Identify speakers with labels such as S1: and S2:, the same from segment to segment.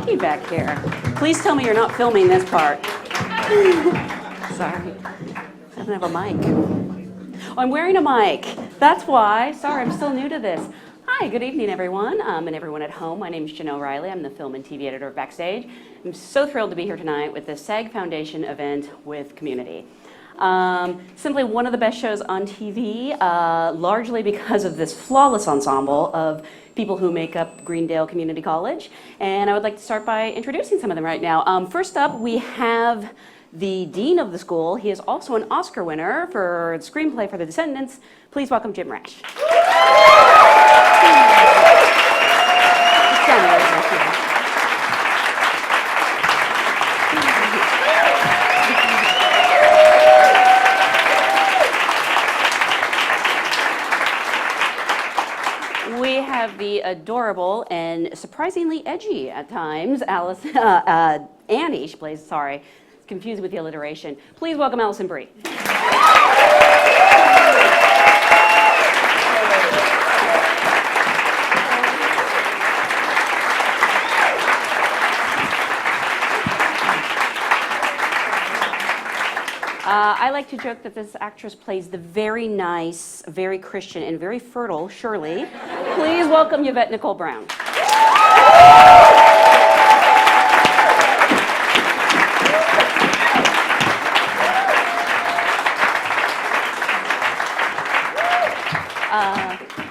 S1: rocky back here. Please tell me you're not filming this part. Sorry. I don't have a mic. Oh, I'm wearing a mic. That's why. Sorry, I'm still new to this. Hi, good evening, everyone, and everyone at home. My name is Jenelle Riley. I'm the film and TV editor of Backstage. I'm so thrilled to be here tonight with the SAG Foundation event with Community. Simply one of the best shows on TV, largely because of this flawless ensemble of people who make up Greendale Community College. And I would like to start by introducing some of them right now. First up, we have the dean of the school. He is also an Oscar winner for the screenplay for The Descendants. Please welcome Jim Rash. We have the adorable and surprisingly edgy at times, Alison, Annie, she plays, sorry, confused with the alliteration. Please welcome Alison Brie. I like to joke that this actress plays the very nice, very Christian, and very fertile Shirley. Please welcome Yvette Nicole Brown.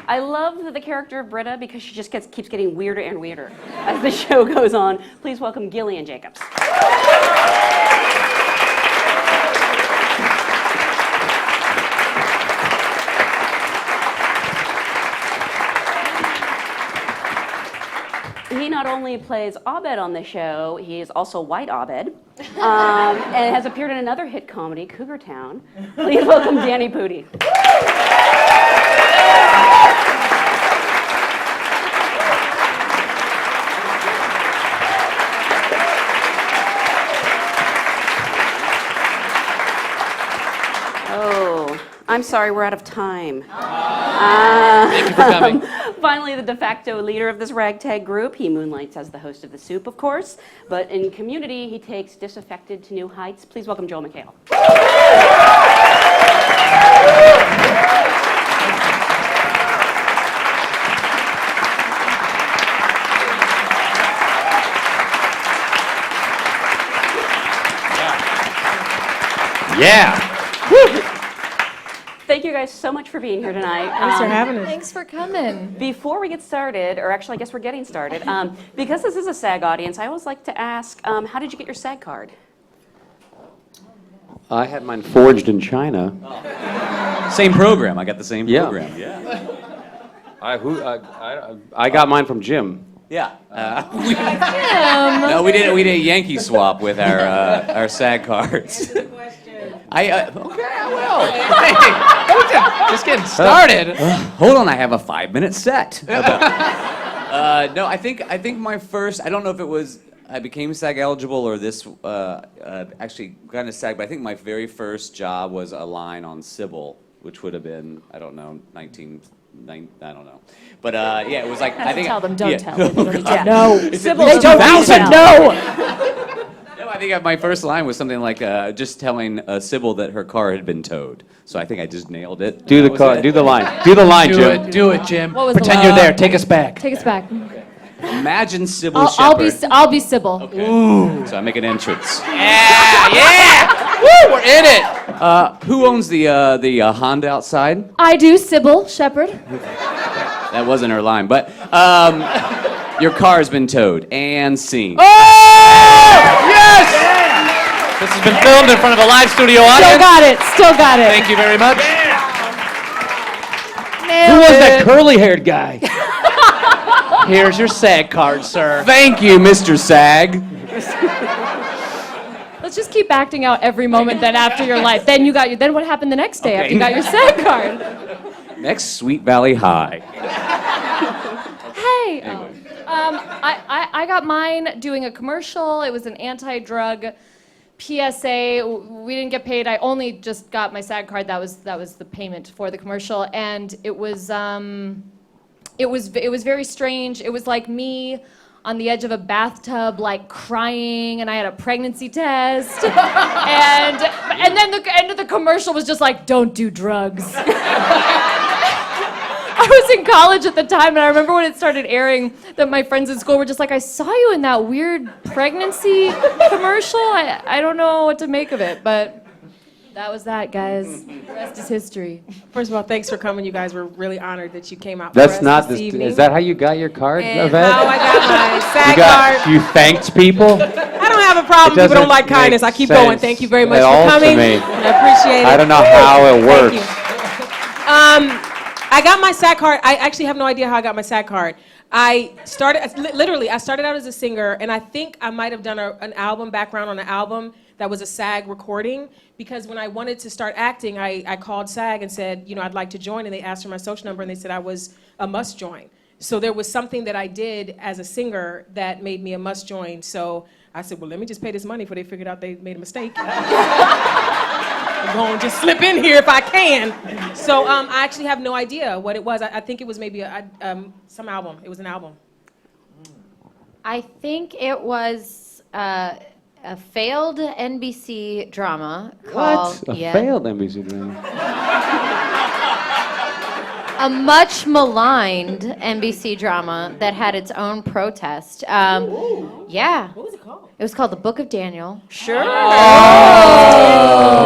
S1: I love the character of Britta because she just keeps getting weirder and weirder as the show goes on. Please welcome Gillian Jacobs. He not only plays Abed on the show, he is also White Abed, and has appeared in another hit comedy, Cougar Town. Please welcome Danny Pudi. Oh, I'm sorry, we're out of time.
S2: Thank you for coming.
S1: Finally, the de facto leader of this ragtag group. He moonlights as the host of The Soup, of course, but in Community, he takes disaffected to new heights. Please welcome Joel McHale.
S3: Yeah.
S1: Thank you guys so much for being here tonight.
S4: Thanks for having us.
S5: Thanks for coming.
S1: Before we get started, or actually I guess we're getting started, because this is a SAG audience, I always like to ask, how did you get your SAG card?
S3: I had mine forged in China.
S2: Same program. I got the same
S3: Yeah.
S2: program. Yeah.
S3: I got mine from Jim.
S2: Yeah. No, we did a Yankee swap with our SAG cards. Okay, I will. Hey, just getting started. Hold on, I have a 5-minute set. No, I think my first. I don't know if it was I became SAG eligible or this actually kind of SAG, but I think my very first job was a line on Sybil, which would have been I don't know I don't know, but yeah, it was like I think.
S5: Tell them, don't
S2: yeah.
S5: tell them.
S1: Yeah.
S5: No,
S1: Sybil,
S5: they don't need to know.
S2: No, I think my first line was something like just telling Sybil that her car had been towed. So I think I just nailed it.
S3: Do the line. Do the line, Jim.
S4: Do it, Jim.
S5: What was
S4: Pretend
S5: the
S4: you're there. Take us back.
S5: Take us back.
S2: Imagine Sybil
S5: I'll
S2: Shepherd.
S5: be Sybil.
S2: Okay. So I make an entrance.
S4: Yeah! Woo, we're in it.
S2: Who owns the Honda outside?
S5: I do, Sybil Shepherd.
S2: That wasn't her line, but your car has been towed and seen.
S4: Oh! Yes! This has been filmed in front of a live studio audience.
S5: Still got it.
S4: Thank you very much.
S5: Nailed
S4: Who was that
S5: it.
S4: curly-haired guy? Here's your SAG card, sir.
S2: Thank you, Mr. SAG.
S5: Let's just keep acting out every moment then after your life. Then then what happened the next day after you got your SAG card?
S2: Next, Sweet Valley High.
S5: Hey. I got mine doing a commercial. It was an anti-drug PSA. We didn't get paid. I only just got my SAG card. That was the payment for the commercial, and it was very strange. It was like me on the edge of a bathtub, like crying, and I had a pregnancy test. and then the end of the commercial was just like, don't do drugs. I was in college at the time, and I remember when it started airing that my friends in school were just like, I saw you in that weird pregnancy commercial. I don't know what to make of it, but that was that, guys. The rest is history.
S6: First of all, thanks for coming, you guys. We're really honored that you came out
S3: That's
S6: for us
S3: not
S6: this
S3: the.
S6: evening.
S3: Is that how you got your card,
S6: And
S3: Yvette?
S6: how I got my SAG card.
S3: You thanked people?
S6: I don't have a problem.
S3: It
S6: People don't like
S3: doesn't
S6: kindness. I
S3: make
S6: keep going.
S3: sense
S6: Thank you very much
S3: at
S6: for
S3: all to
S6: coming.
S3: me.
S6: I appreciate it.
S3: I don't know how it works.
S6: Thank you. I got my SAG card. I actually have no idea how I got my SAG card. I started out as a singer, and I think I might have done an album background on an album that was a SAG recording, because when I wanted to start acting, I called SAG and said, I'd like to join, and they asked for my social number, and they said I was a must join. So there was something that I did as a singer that made me a must join. So I said, well, let me just pay this money before they figured out they made a mistake. I'm going to just slip in here if I can. So I actually have no idea what it was. I think it was maybe some album. It was an album.
S7: I think it was a failed NBC drama called...
S3: What? A failed NBC drama.
S7: A much maligned NBC drama that had its own protest. Yeah.
S6: What was it called?
S7: It was called The Book of Daniel.
S1: Sure.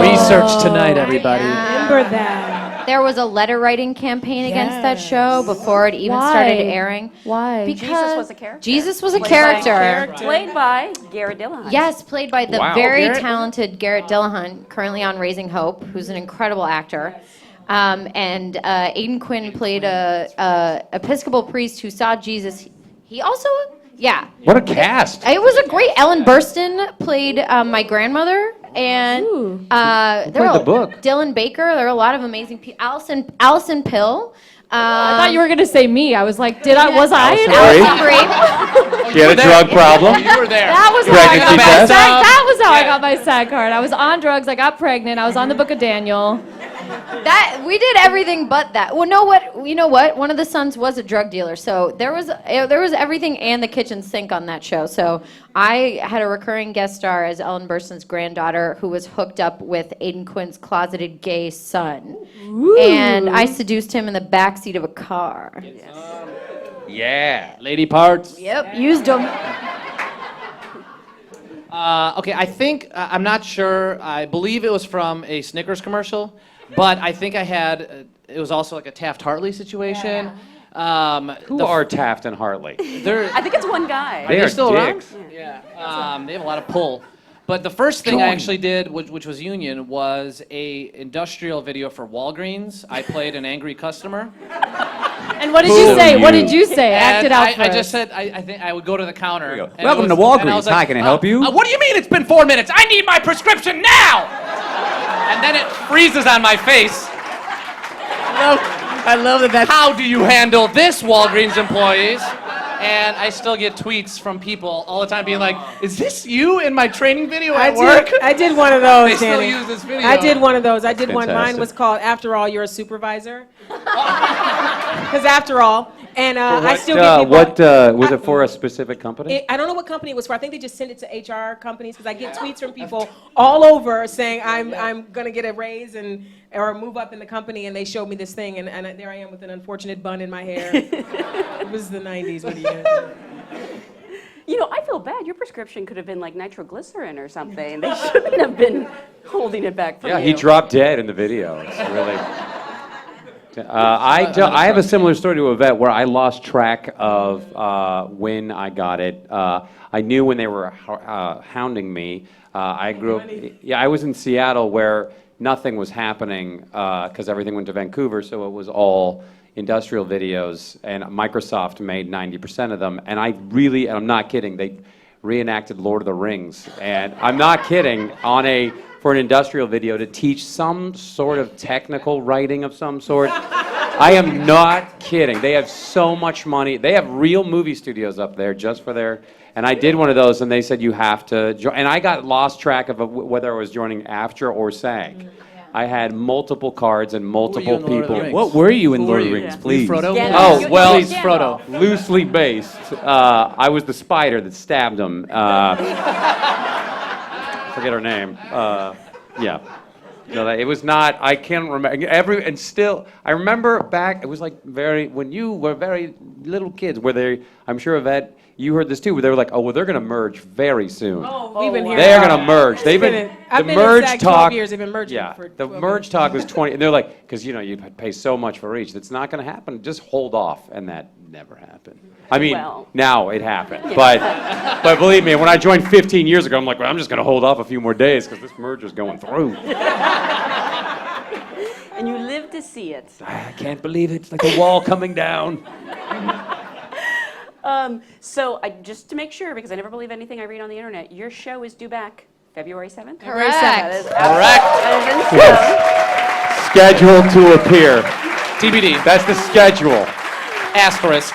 S4: Research tonight, everybody.
S6: Remember that.
S7: There was a letter writing campaign against that show before it even
S5: Why?
S7: started airing.
S5: Why?
S7: Because
S1: Jesus was a character.
S7: Jesus was a character.
S1: Played by Garrett Dillahunt.
S7: Yes, played by the
S3: Wow.
S7: very
S4: Garrett?
S7: talented Garrett Dillahunt, currently on Raising Hope, who's an incredible actor. And Aidan Quinn played a Episcopal priest who saw Jesus. He also, yeah.
S3: What a cast.
S7: It was a great. Ellen Burstyn played my grandmother, and there
S3: played the book?
S7: Dylan Baker. There were a lot of amazing people. Allison Pill.
S5: I thought you were gonna say me. I was like, was I?
S3: Allison
S7: Brie.
S3: She had a drug problem.
S4: You were there.
S5: That was how I got
S3: Pregnancy
S5: my
S3: test?
S5: SAG. That was how I got my SAG card. I was on drugs. I got pregnant. I was on the Book of Daniel.
S7: That we did everything but that. Well, you know what? One of the sons was a drug dealer, so there was everything and the kitchen sink on that show. So I had a recurring guest star as Ellen Burstyn's granddaughter, who was hooked up with Aidan Quinn's closeted gay son, and I seduced him in the backseat of a car.
S3: Yeah.
S4: Lady parts.
S7: Yep, used him.
S4: Okay, I think, I'm not sure, I believe it was from a Snickers commercial, but I think I had, it was also like a Taft-Hartley situation.
S3: Who are Taft and Hartley?
S4: They're,
S1: I think it's one guy.
S3: They
S4: they
S3: are
S4: still around?
S3: dicks.
S4: Yeah. They have a lot of pull. But the first thing I actually did, which was union, was a industrial video for Walgreens. I played an angry customer.
S5: And what did you say?
S3: you.
S5: What did you say? Act
S4: And
S5: it out for
S4: I
S5: us.
S4: just said, I think I would go to the counter.
S3: There you go.
S4: and
S3: Welcome
S4: it
S3: to
S4: was- and I
S3: Walgreens.
S4: was like,
S3: Hi, can I help you?
S4: What do you mean it's been 4 minutes? I need my prescription now! And then it freezes on my face.
S2: I love that.
S4: How do you handle this, Walgreens employees? And I still get tweets from people all the time being like, is this you in my training video at work?
S6: I did one of those,
S4: They still
S6: Danny.
S4: use this video.
S6: I did one of those. I did one. Mine
S3: fantastic.
S6: was called "After All, You're a Supervisor." Because after all, and I still get people.
S3: What was it for? A specific company?
S6: I don't know what company it was for. I think they just sent it to HR companies, because I get tweets from people all over saying I'm gonna get a raise or move up in the company, and they showed me this thing, and there I am with an unfortunate bun in my hair. It was the 90s. What do you do?
S1: You know, I feel bad. Your prescription could have been like nitroglycerin or something. They shouldn't have been holding it back from
S3: Yeah,
S1: you.
S3: he dropped dead in the video. It's really. I have a similar story to Yvette where I lost track of when I got it. I knew when they were hounding me. I grew up. Yeah, I was in Seattle where nothing was happening because everything went to Vancouver, so it was all industrial videos, and Microsoft made 90% of them. And I really, and I'm not kidding, they reenacted Lord of the Rings, and I'm not kidding, for an industrial video to teach some sort of technical writing of some sort. I am not kidding. They have so much money. They have real movie studios up there just for their, and I did one of those, and they said you have to join, and I got lost track of whether I was joining AFTRA or SAG. I had multiple cards and
S4: you
S3: multiple
S4: in Lord of the
S3: people.
S4: Rings?
S2: What were you in
S4: Who
S2: Lord
S4: were
S2: of the
S4: you?
S2: Rings,
S1: Yeah.
S2: please?
S4: Frodo?
S1: Gandalf.
S3: Oh,
S1: You-
S3: well,
S4: Please, Frodo.
S3: Loosely based. I was the spider that stabbed him. Forget her name. Yeah. No, it was not. I can't remember and still. I remember back. It was like when you were very little kids. Where they? I'm sure Yvette, you heard this too. Where they were like, oh, well, they're going to merge very soon.
S6: We've been hearing
S3: They're
S6: about
S3: going to
S6: it.
S3: merge. They've been
S6: I've
S3: the
S6: been
S3: merge
S6: in SAG
S3: talk.
S6: 12 years. They've been merging
S3: Yeah,
S6: for
S3: the
S6: 12
S3: merge
S6: years.
S3: talk was 20. And they're like, because you pay so much for each. That's not going to happen. Just hold off, and that never happened. I mean,
S1: Well.
S3: now it happened, but believe me, when I joined 15 years ago, I'm like, well, I'm just going to hold off a few more days because this merger's going through.
S1: And you live to see it.
S3: I can't believe it. It's like a wall coming down.
S1: So just to make sure, because I never believe anything I read on the internet, your show is due back February 7th?
S7: Correct.
S1: That is
S4: Correct.
S1: that is in stone.
S3: Scheduled to appear.
S4: TBD.
S3: That's the schedule.
S4: Asterisk.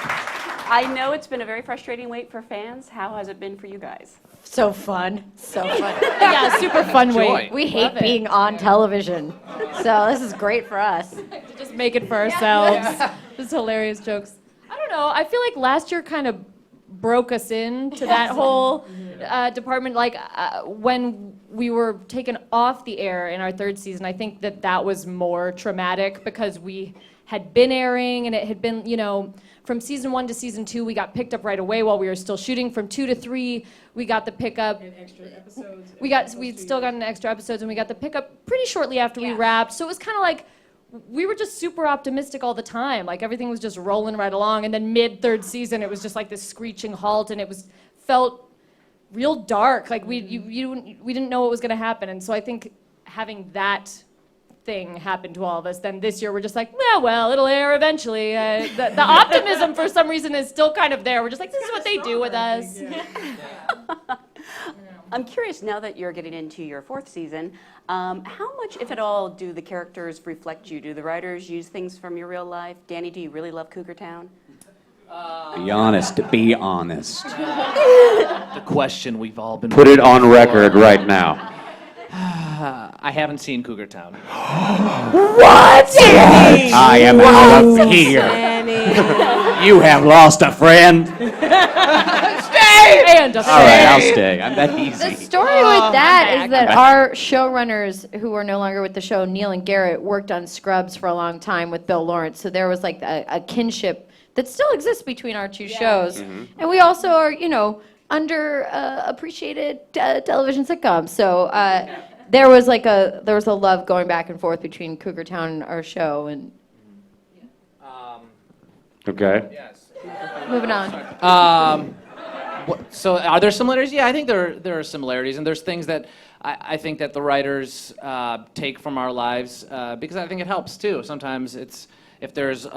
S1: I know it's been a very frustrating wait for fans. How has it been for you guys?
S7: So fun. So fun.
S5: Yeah, super fun
S4: Joy.
S5: way.
S7: We hate being on television. So this is great for us.
S5: To just make it for ourselves. Just hilarious jokes. I don't know. I feel like last year kind of broke us into that whole department. Like when we were taken off the air in our third season, I think that was more traumatic because we had been airing and it had been, from season 1 to season 2, we got picked up right away while we were still shooting. From 2 to 3, we got the pickup.
S6: And extra episodes.
S7: We
S5: still got an extra episodes, and we got the pickup pretty shortly after we wrapped. So it was kind of like we were just super optimistic all the time. Like everything was just rolling right along. And then mid third season, it was just like this screeching halt, and felt real dark. Like we didn't know what was going to happen. And so I think having that thing happen to all of us, then this year we're just like, well, it'll air eventually. The optimism for some reason is still kind of there. We're just like, this is what they do with us.
S1: I'm curious, now that you're getting into your 4th season, how much, if at all, do the characters reflect you? Do the writers use things from your real life? Danny, do you really love Cougar Town?
S2: Be honest. Be honest.
S4: The question we've all been.
S3: Put it on record right now.
S4: I haven't seen Cougar Town.
S2: I am out of here. You have lost a friend.
S5: And
S2: All right, I'll stay. I'm that
S7: The
S2: easy.
S7: story with that is that our showrunners, who are no longer with the show, Neil and Garrett, worked on Scrubs for a long time with Bill Lawrence. So there was like a kinship that still exists between our two shows. And we also are, underappreciated television sitcoms. So there was a love going back and forth between Cougar Town and our show. And
S3: Okay.
S4: Yes.
S7: moving on.
S4: So are there similarities? Yeah, I think there are similarities, and there's things that I think that the writers take from our lives because I think it helps too. Sometimes if there's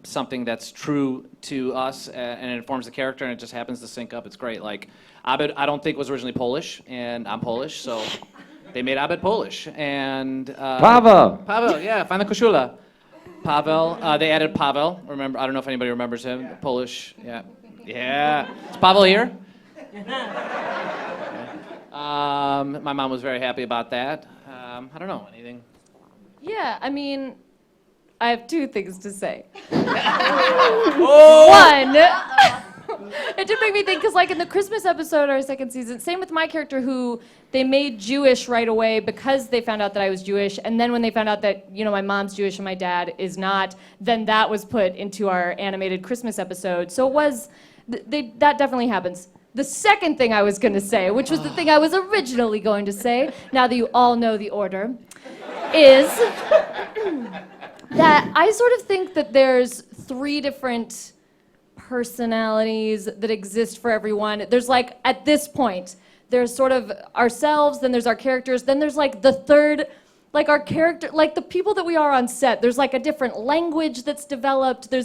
S4: something that's true to us and it informs the character and it just happens to sync up, it's great. Like Abed, I don't think was originally Polish, and I'm Polish, so they made Abed Polish. And Paweł, yeah, fajna koszula. Paweł, they added Paweł. Remember, I don't know if anybody remembers him. Polish, yeah. Yeah. Is Paweł here? My mom was very happy about that. I don't know, anything?
S5: Yeah, I mean, I have 2 things to say.
S4: Oh!
S5: One, it did make me think, because like in the Christmas episode, our 2nd season, same with my character, who they made Jewish right away because they found out that I was Jewish, and then when they found out that, my mom's Jewish and my dad is not, then that was put into our animated Christmas episode. So it was, that definitely happens. The second thing I was going to say, which was the thing I was originally going to say, now that you all know the order, is that I sort of think that there's 3 different personalities that exist for everyone. There's like, at this point, there's sort of ourselves, then there's our characters, then there's like the third, like our character, like the people that we are on set. There's like a different language that's developed. So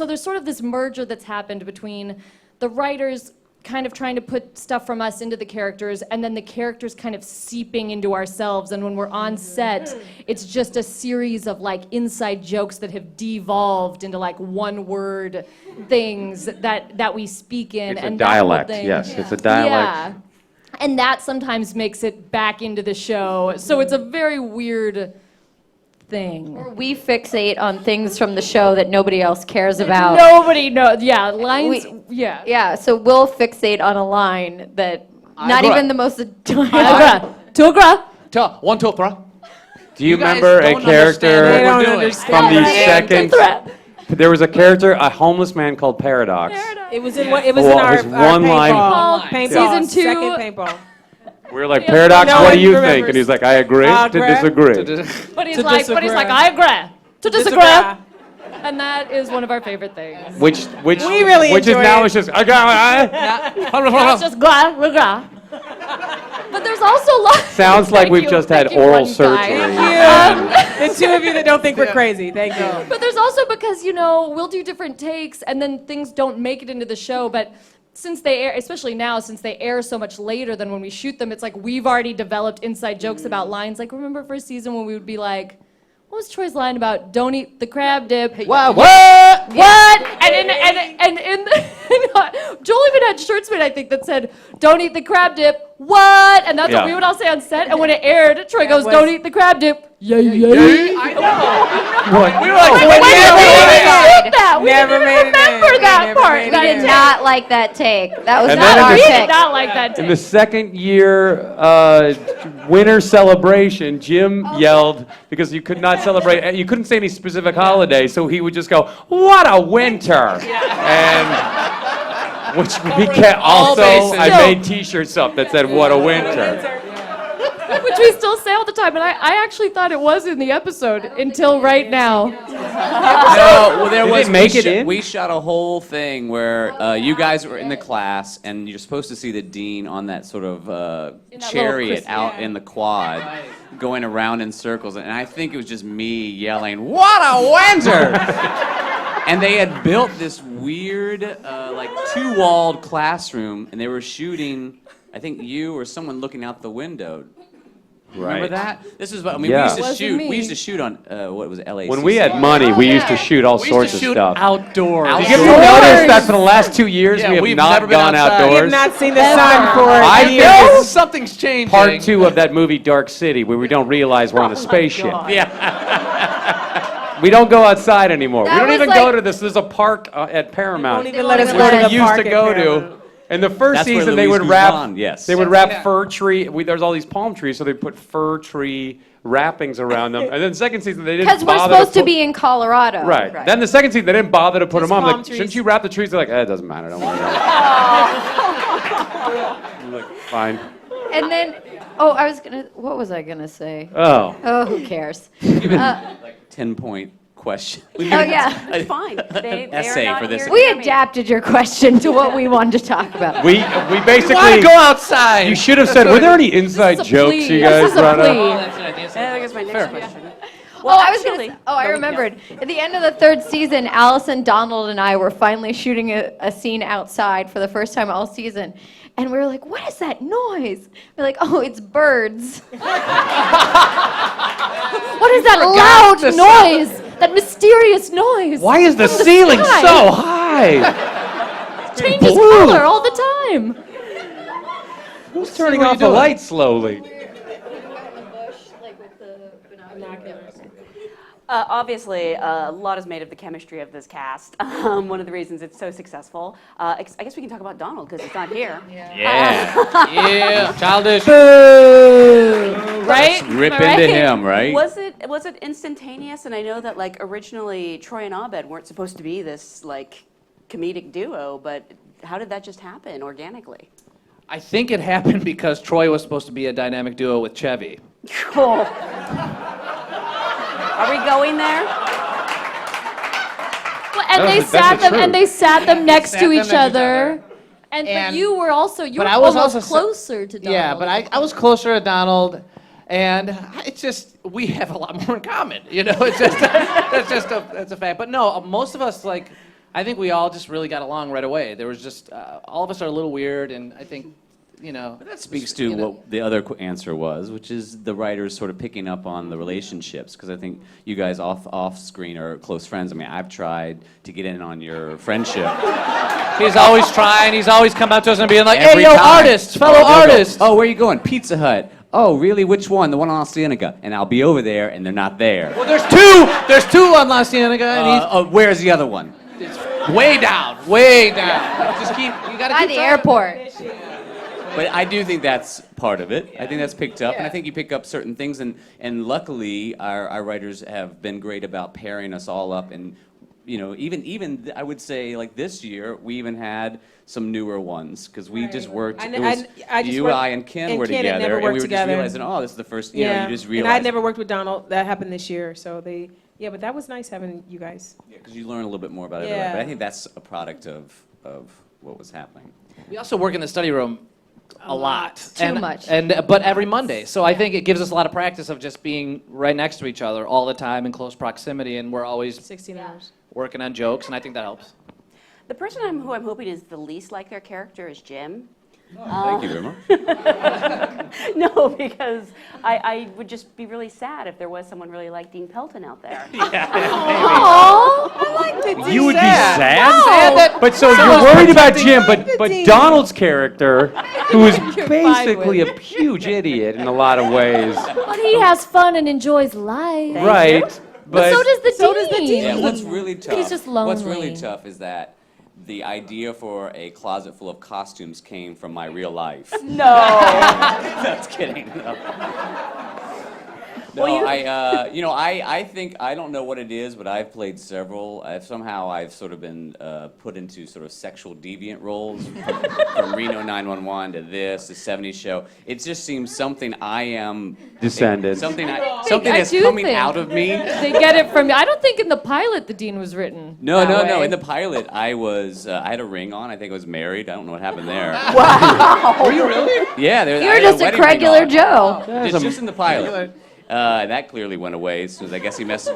S5: there's sort of this merger that's happened between the writers kind of trying to put stuff from us into the characters, and then the characters kind of seeping into ourselves. And when we're on set, it's just a series of like inside jokes that have devolved into like one-word things that we speak in.
S3: It's
S5: and
S3: a dialect,
S5: that whole thing.
S3: yes. It's a dialect.
S5: Yeah. And that sometimes makes it back into the show. So it's a very weird thing.
S7: We fixate on things from the show that nobody else cares about.
S5: Nobody knows. Yeah, lines. Yeah.
S7: Yeah, so we'll fixate on a line that not
S4: agree.
S7: even the most.
S5: To agree.
S4: 1, 2, 3.
S3: Do you
S4: guys
S3: remember a
S4: don't understand
S3: character
S4: what we're
S6: don't
S4: doing.
S6: understand.
S3: from the
S5: Yeah,
S3: second?
S5: threat.
S3: There was a character, a homeless man called Paradox.
S6: It was in what? It was
S3: Oh,
S6: in our,
S3: his
S6: our
S3: one line-
S6: paintball.
S4: Paintball.
S6: Paintball.
S5: Season 2.
S6: Second paintball.
S3: We were like, Paradox,
S6: No
S3: what
S6: one
S3: do you
S6: remembers.
S3: think? And he's like, I agree
S6: I
S3: to
S6: agree.
S3: disagree.
S5: But he's
S6: To
S5: like,
S6: disagree.
S5: I agree. To disagree.
S6: Disagree.
S5: And that is one of our favorite things.
S3: Which
S6: We really
S3: is
S6: enjoy
S3: now
S6: it.
S3: it's just I got
S5: It's just gra, gra, gra. But there's also lots.
S3: Sounds like
S5: Thank
S3: we've
S5: you.
S3: just had
S5: Thank you,
S3: oral
S5: one
S3: surgery.
S5: guy.
S6: The two of you that don't think we're crazy. Thank you.
S5: But there's also because, we'll do different takes and then things don't make it into the show. But since they air, especially now, since they air so much later than when we shoot them, it's like we've already developed inside jokes about lines. Like, remember first season when we would be like, what was Troy's line about? Don't eat the crab dip.
S4: What?
S5: What? And in Joel even had shirts made, I think, that said, "Don't eat the crab dip." What? And that's
S3: Yeah.
S5: what we would all say on set. And when it aired, Troy goes,
S6: was-
S5: "Don't eat the crab dip." Yeah.
S4: I know.
S3: What?
S4: We were like,
S5: Wait,
S4: what
S5: we
S4: the
S5: didn't
S4: hell?
S5: shoot that. We
S6: Never
S5: didn't
S6: made it in.
S5: remember
S6: We
S5: that
S6: never
S5: part.
S6: made it
S5: That
S7: We
S6: in.
S7: did
S5: take.
S7: not like that take. That was
S3: And
S7: not
S3: then
S7: our
S5: We
S3: in
S5: did
S7: take.
S5: not like that
S3: In
S5: take.
S3: the second year winter celebration, Jim yelled because you could not celebrate, you couldn't say any specific holiday, so he would just go, "What a winter!" And which we kept also.
S4: bases.
S3: I made T-shirts up that said "What a winter."
S5: Which we still say all the time. And I actually thought it was in the episode until right now.
S2: No, well, there
S3: Did
S2: was.
S3: it make
S2: we
S3: it in?
S2: We shot a whole thing where you guys were in the class, and you're supposed to see the dean on that sort of chariot out in the quad, going around in circles. And I think it was just me yelling, "What a winter!" And they had built this weird, like two-walled classroom, and they were shooting. I think you or someone looking out the window. Remember
S3: Right.
S2: that? This is what I mean.
S3: Yeah.
S2: We used to
S5: Wasn't
S2: shoot.
S5: me.
S2: We used to shoot on what was it, LA?
S3: When we had money, we used to shoot all
S4: We
S3: sorts
S4: used to
S3: of
S4: shoot
S3: stuff.
S4: outdoors.
S3: Have you noticed that for the last 2 years
S4: Yeah,
S3: we have
S4: we've
S3: not
S4: never been
S3: gone
S4: outside.
S6: We
S3: outdoors?
S6: have not seen the sun for
S3: I
S6: a
S3: think
S6: year.
S3: it's
S4: No, something's changing.
S3: Part 2 of that movie Dark City, where we don't realize we're on a spaceship. We don't go outside anymore.
S7: That
S3: We don't
S7: was
S3: even
S7: like-
S3: go to this. There's a park at Paramount,
S6: Won't even let us
S7: Which
S6: go to
S3: which
S6: the
S3: we used
S6: park
S3: to
S6: at
S3: go to.
S6: Paramount.
S3: In the first
S2: That's where
S3: season, they
S2: Luis
S3: would wrap.
S2: Guzman, yes.
S3: They would wrap fir tree. There's all these palm trees, so they put fir tree wrappings around them. And then second season, they didn't
S7: Because we're
S3: bother
S7: supposed to
S3: put-
S7: be in Colorado.
S3: Right. Then the second season, they didn't bother to put
S6: Just
S3: them on.
S6: palm
S3: Like,
S6: trees.
S3: shouldn't you wrap the trees? They're like, it doesn't matter. Don't worry about it. I'm like, fine.
S7: And then, what was I gonna say?
S3: Oh.
S7: Oh, who cares?
S2: 10-point question.
S7: Oh, yeah.
S1: It's fine. They are
S2: Essay
S1: not
S2: for this.
S1: here
S7: We
S1: to me.
S7: adapted your question to what we wanted to talk about.
S3: We
S4: Why
S3: basically.
S4: go outside?
S3: You should have said, were there any inside
S5: This is a
S3: jokes
S5: plea.
S3: you guys
S5: This is a
S3: brought up?
S5: plea.
S1: I think it's my next question.
S7: Well, I was gonna.
S1: actually-
S7: I remembered. At the end of the third season, Alison, Donald, and I were finally shooting a scene outside for the first time all season, and we were like, "What is that noise?" We're like, "Oh, it's birds."
S5: What is that loud noise? That mysterious noise.
S3: Why is the
S5: from the
S3: ceiling
S5: sky?
S3: so high?
S5: Changes
S3: blue.
S5: color all the time.
S3: Who's turning off the light slowly?
S1: Obviously, a lot is made of the chemistry of this cast. One of the reasons it's so successful. I guess we can talk about Donald because he's not here.
S4: Yeah, childish.
S5: Right?
S2: Rip
S5: Am I
S2: into
S5: right?
S2: him, right?
S1: Was it instantaneous? And I know that like originally Troy and Abed weren't supposed to be this like comedic duo, but how did that just happen organically?
S4: I think it happened because Troy was supposed to be a dynamic duo with Chevy.
S1: Cool. Are we going there?
S5: Well, and they
S3: That's
S5: sat
S3: the
S5: them
S3: truth.
S5: and they sat them next
S4: Sat
S5: to
S4: them
S5: each
S4: next to each
S5: other. But
S4: And-
S5: you were also
S4: but I was
S5: almost
S4: also
S5: closer to Donald.
S4: Yeah, but I was closer to Donald, and it's just we have a lot more in common. You know, it's just that's a fact. But no, most of us like I think we all just really got along right away. There was just all of us are a little weird, and I think
S2: That speaks to what the other answer was, which is the writers sort of picking up on the relationships, because I think you guys off screen are close friends. I mean, I've tried to get in on your friendship.
S4: He's always trying. He's always come up to us and being like,
S2: Every
S4: "Hey, yo,
S2: time.
S4: artists, fellow
S2: They'll go,
S4: artists."
S2: "Oh, where are you going? Pizza Hut. oh, really? Which one? The one on La Cienega. And I'll be over there, and they're not there.
S4: Well, there's two on La Cienega, and
S2: Where's the other one?
S4: he's way down. Just you gotta
S7: By
S4: keep
S7: the
S4: trying.
S7: airport.
S2: But I do think that's part of it. I think that's picked up, and I think you pick up certain things, and luckily our writers have been great about pairing us all up, and even I would say like this year we even had some newer ones because we just worked.
S6: I
S2: and Ken were together,
S6: never
S2: and
S6: worked
S2: we were
S6: together.
S2: just realizing, oh, this is the first. You just
S6: and
S2: realize.
S6: I'd never worked with Donald. That happened this year, so but that was nice having you guys.
S2: Yeah, because you learn a little bit more about it.
S6: Yeah.
S2: But I think that's a product of what was happening.
S4: We also work in the study room a lot.
S7: Too much.
S4: But every Monday. So I think it gives us a lot of practice of just being right next to each other all the time in close proximity, and we're always
S6: 16 hours.
S4: working on jokes, and I think that helps.
S1: The person who I'm hoping is the least like their character is Jim.
S2: Thank you very much.
S1: No, because I would just be really sad if there was someone really like Dean Pelton out there.
S3: You would be
S4: Sad.
S3: sad?
S4: Sad that
S3: But so you're worried about Jim, but Donald's character, who is basically a huge idiot in a lot of ways,
S5: But he has fun and enjoys life.
S3: right?
S5: But so does the Dean.
S2: Yeah, what's really tough?
S5: He's just
S2: What's really
S5: lonely.
S2: tough is that the idea for a closet full of costumes came from my real life.
S1: No.
S2: That's kidding. No,
S1: Well,
S2: I think I don't know what it is, but I've played several. I've sort of been put into sort of sexual deviant roles from Reno 911 to this, the '70s show. It just seems something I am
S3: Descendant.
S2: something
S5: I
S2: that's
S5: do
S2: coming
S5: think
S2: out of me.
S5: They get it from. I don't think in the pilot the Dean was written.
S2: No.
S5: that way.
S2: In the pilot, I had a ring on. I think I was married. I don't know what happened there.
S4: Were you really?
S2: Yeah,
S7: You were just a regular Joe.
S2: Just in the pilot. That clearly went away. So I guess he messed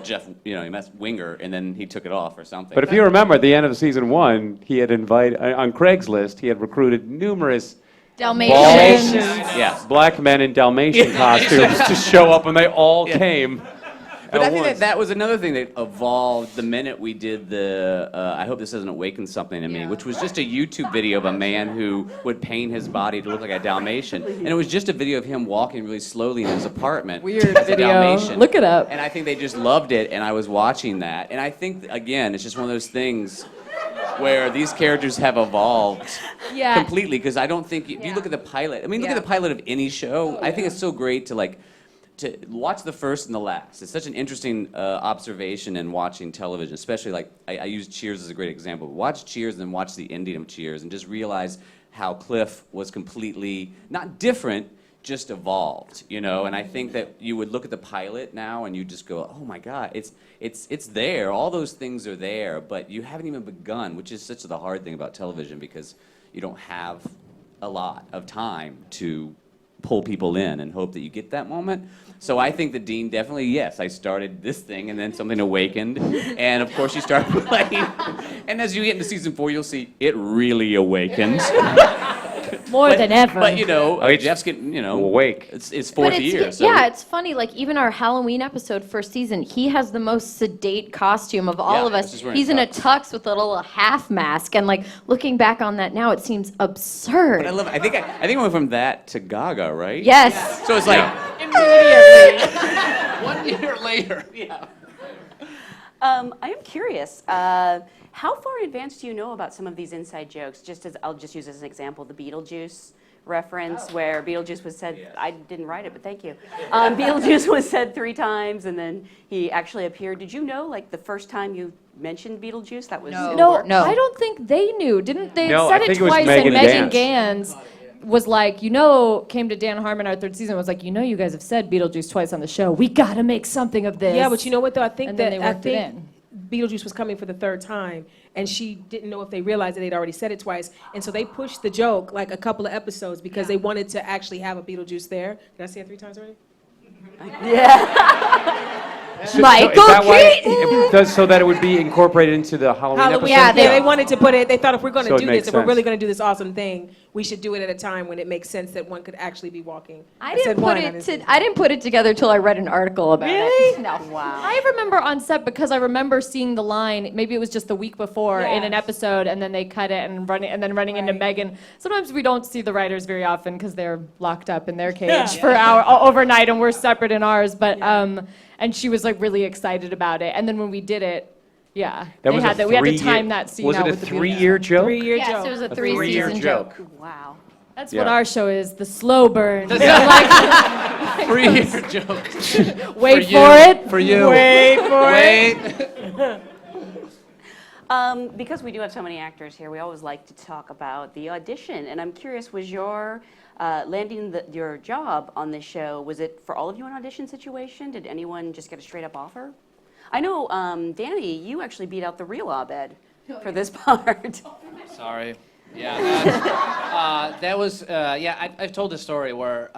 S2: he messed Winger, and then he took it off or something.
S3: But if you remember, at the end of season 1, he had invited, on Craigslist, he had recruited numerous
S7: Dalmatians.
S2: Yeah.
S3: black men in Dalmatian costumes to show up, and they all came.
S2: But
S3: at
S2: I think
S3: once.
S2: that was another thing that evolved the minute we did the, I hope this doesn't awaken something in me, which was just a YouTube video of a man who would paint his body to look like a Dalmatian. And it was just a video of him walking really slowly in his apartment.
S5: Weird
S2: as a
S5: video.
S2: Dalmatian.
S5: Look it up.
S2: And I think they just loved it, and I was watching that. And I think, again, it's just one of those things where these characters have evolved
S5: Yeah.
S2: completely, because I don't think, if you look at the pilot, look at the pilot of any show, I think it's so great to watch the first and the last. It's such an interesting observation in watching television, especially I use Cheers as a great example. Watch Cheers and then watch the ending of Cheers and just realize how Cliff was completely, not different, just evolved, And I think that you would look at the pilot now and you just go, oh my God, it's there. All those things are there, but you haven't even begun, which is such the hard thing about television, because you don't have a lot of time to pull people in and hope that you get that moment. So I think the Dean definitely, yes, I started this thing and then something awakened. And of course you start playing. And as you get into season 4, you'll see it really awakens.
S5: More than ever.
S2: But Jeff's getting,
S3: awake.
S2: It's fourth
S7: But
S2: year. So
S7: yeah, it's funny. Like even our Halloween episode, first season, he has the most sedate costume of all of
S2: he's
S7: us.
S2: just wearing
S7: He's in a
S2: tux.
S7: tux with a little half mask, and looking back on that now, it seems absurd.
S2: But I love it. I think I went from that to Gaga, right?
S7: Yes.
S2: So it's like,
S4: 1 year later.
S2: yeah.
S1: I am curious. How far in advance do you know about some of these inside jokes? I'll just use as an example the Beetlejuice reference, where Beetlejuice was said. I didn't write it, but thank you. Beetlejuice was said 3 times, and then he actually appeared. Did you know, the first time you mentioned Beetlejuice, that was in the
S7: No.
S1: works?
S7: No.
S5: I don't think they knew. Didn't they
S3: No,
S5: said
S3: I
S5: it
S3: think it was
S5: twice?
S3: Megan
S5: And Megan
S3: Gans.
S5: Gans was came to Dan Harmon our 3rd season, was like, you guys have said Beetlejuice twice on the show. We gotta make something of this.
S6: Yeah, but you know what though? I think
S5: And then they
S6: I
S5: worked it
S6: think
S5: in.
S6: Beetlejuice was coming for the 3rd time, and she didn't know if they realized that they'd already said it twice, and so they pushed the joke a couple of episodes because they wanted to actually have a Beetlejuice there. Did I say it 3 times already?
S1: Yeah.
S7: Michael Keaton.
S3: So that it would be incorporated into the Halloween episode?
S7: Yeah,
S6: they wanted to put it, they thought if we're going to
S3: So it
S6: do
S3: makes
S6: this, if we're really
S3: sense.
S6: going to do this awesome thing, we should do it at a time when it makes sense that one could actually be walking.
S7: I
S6: said
S7: didn't
S6: one,
S7: put
S6: I
S7: it
S6: didn't say
S7: I didn't put it together till I read an article about it. No.
S1: Wow.
S5: I remember on set because I remember seeing the line. Maybe it was just the week before in an
S6: Yes.
S5: episode, and then they cut it and running into Megan. Sometimes we don't see the writers very often because they're locked up in their cage for overnight, and we're separate in ours. But and she was like really excited about it. And then when we did it, we had to time that scene
S3: Was
S5: out
S3: it a
S5: with the beauty.
S3: 3-year joke?
S6: 3-year
S7: Yes,
S6: joke.
S7: it was a
S3: three-year
S7: 3-season
S3: joke.
S7: joke.
S1: Wow.
S5: That's
S3: Yeah.
S5: what our show is, the slow burn.
S4: Free joke.
S5: Wait
S4: For
S5: for
S4: you.
S5: it.
S4: For you.
S6: Wait for
S4: Wait.
S1: Because we do have so many actors here, we always like to talk about the audition. And I'm curious, was your landing your job on this show, was it for all of you an audition situation? Did anyone just get a straight up offer? I know, Danny, you actually beat out the real Abed for this part.
S4: Sorry. Yeah, that was, I've told this story where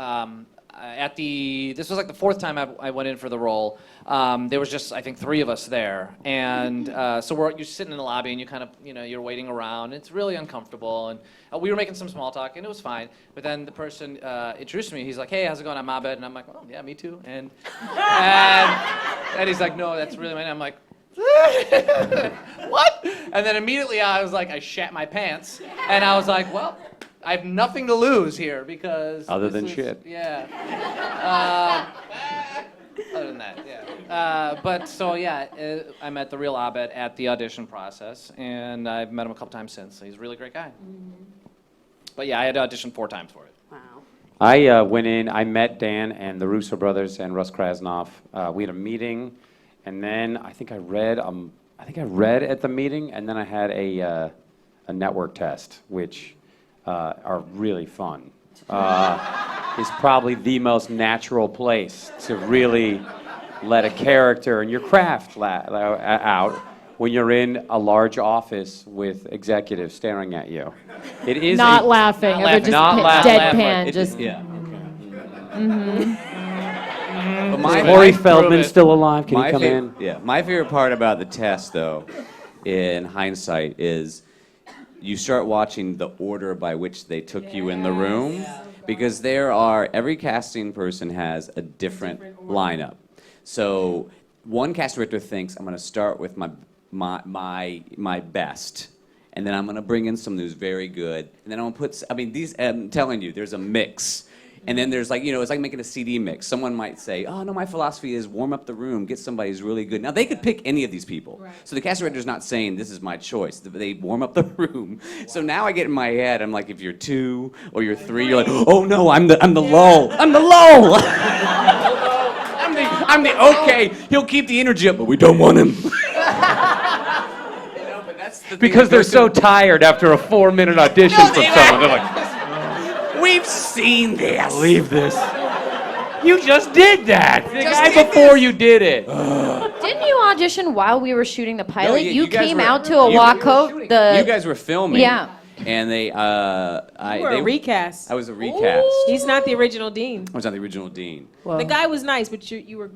S4: this was like the 4th time I went in for the role. There was just, I think, 3 of us there. And so you're sitting in the lobby and you kind of, you're waiting around. It's really uncomfortable. And we were making some small talk and it was fine. But then the person introduced me. He's like, hey, how's it going? I'm Abed. And I'm like, oh, yeah, me too. And he's like, no, that's really my name. I'm like, what? And then immediately I was like, I shat my pants. And I was like, well, I have nothing to lose here because...
S3: Other than shit.
S4: Yeah. Other than that, yeah. I met the real Abed at the audition process, and I've met him a couple times since. So he's a really great guy. But yeah, I had to audition 4 times for it.
S1: Wow.
S3: I went in, I met Dan and the Russo brothers and Russ Krasnoff. We had a meeting, and then I think I read at the meeting, and then I had a network test, which are really fun. Is probably the most natural place to really let a character and your craft out when you're in a large office with executives staring at you. It is
S5: Not laughing.
S4: Not
S5: Ever
S4: laughing.
S5: just
S3: Not
S5: deadpan.
S3: laughing.
S5: Just
S2: My
S3: Corey
S4: Prove
S3: Feldman
S4: it.
S3: still alive? Can he
S2: My
S3: come
S2: fa-
S3: in?
S2: Yeah, my favorite part about the test, though, in hindsight, is you start watching the order by which they took you in the room, because every casting person has a different lineup. So one cast director thinks, I'm going to start with my best, and then I'm going to bring in some who's very good, and then I'm going to put, I'm telling you, there's a mix. And then there's like, it's like making a CD mix. Someone might say, oh, no, my philosophy is warm up the room, get somebody who's really good. Now, they could pick any of these people. Right. So the cast director's not saying, this is my choice. They warm up the room. Wow. So now I get in my head, I'm like, if you're 2 or you're 3, you're like, oh, no, I'm the lull. I'm the lull. I'm the okay. He'll keep the energy up, but we don't want him. But that's the
S3: Because they're so tired after a 4-minute audition from someone. They're like,
S2: we've seen this.
S3: believe this. You just did that. The guy before you did it.
S7: Didn't you audition while we were shooting the pilot?
S2: you
S7: you
S2: guys
S7: came
S2: were-
S7: out to a
S2: you-
S7: walkout.
S2: You guys were filming.
S7: Yeah.
S2: And they,
S6: You were a recast.
S2: I was a recast.
S6: He's not the original Dean.
S2: I was not the original Dean.
S6: The guy was nice, but you were...